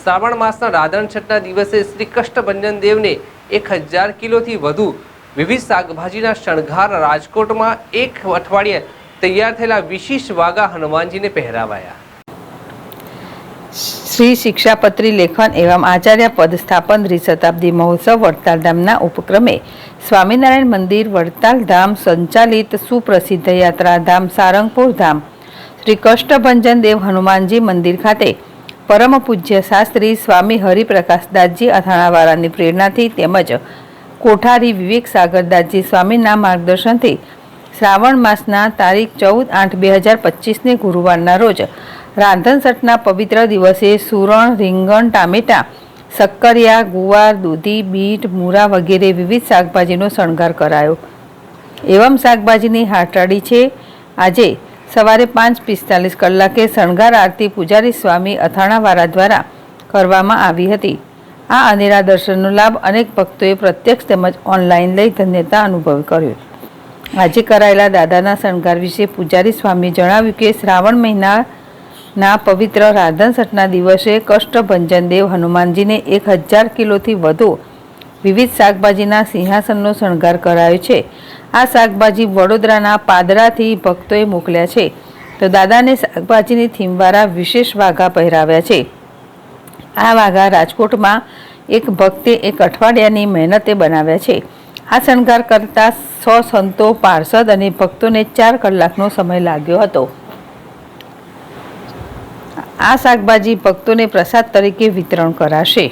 શ્રાવણ માસના રાધન છઠના દિવસે શ્રી કષ્ટભંજન દેવને 1000 કિલોથી વધુ વિવિધ શાકભાજીના શણગાર રાજકોટમાં એક અઠવાડિયે તૈયાર થયેલા વિશેષ વાઘા હનુમાનજીને પહેરાવાયા। श्री शिक्षापत्री लेखन एवं आचार्य पद स्थापन द्विशताब्दी महोत्सव वड़ताल धामना उपक्रमे स्वामीनारायण मंदिर वड़ताल धाम संचालित सुप्रसिद्ध यात्रा धाम सारंगपुर धाम श्री कष्टभंजन देव हनुमानजी मंदिर खाते परम पूज्य शास्त्री स्वामी हरिप्रकाशदासजी અથાણાવાળાની પ્રેરણાથી તેમજ કોઠારી વિવેક સાગરદાસજી સ્વામીના માર્ગદર્શનથી શ્રાવણ માસના તારીખ 14/8/2025ને ગુરુવારના રોજ રાંધણ છઠના પવિત્ર દિવસે સુરણ, રીંગણ, ટામેટા, શક્કરિયા, ગુવાર, દૂધી, બીટ, મૂળા વગેરે વિવિધ શાકભાજીનો શણગાર કરાયો। એવમ શાકભાજીની હાટાડી છે। આજે સવારે 5:45 કલાકે શણગાર આરતી પૂજારી સ્વામી અથાણાવાળા દ્વારા કરવામાં આવી હતી। આ અનેરા દર્શનનો લાભ અનેક ભક્તોએ પ્રત્યક્ષ તેમજ ઓનલાઈન લઈ ધન્યતા અનુભવ કર્યો। આજે કરાયેલા દાદાના શણગાર વિશે પૂજારી સ્વામી જણાવ્યું કે શ્રાવણ મહિનાના પવિત્ર રાધન છઠના દિવસે કષ્ટભંજન દેવ હનુમાનજીને 1000 કિલોથી વધુ વિવિધ શાકભાજીના સિંહાસનનો શણગાર કરાયો છે। આ શાકભાજી વડોદરાના પાદરાથી ભક્તોએ મોકલ્યા છે, તો દાદાને શાકભાજીની થીમવાળા વિશેષ વાઘા પહેરાવ્યા છે। આ વાઘા રાજકોટમાં એક ભક્તે એક અઠવાડિયાની મહેનતે બનાવ્યા છે। આ શણગાર કરતા 100 સંતો, પાર્ષદ અને ભક્તોને 4 કલાકનો સમય લાગ્યો હતો। આ શાકભાજી ભક્તોને પ્રસાદ તરીકે વિતરણ કરાશે।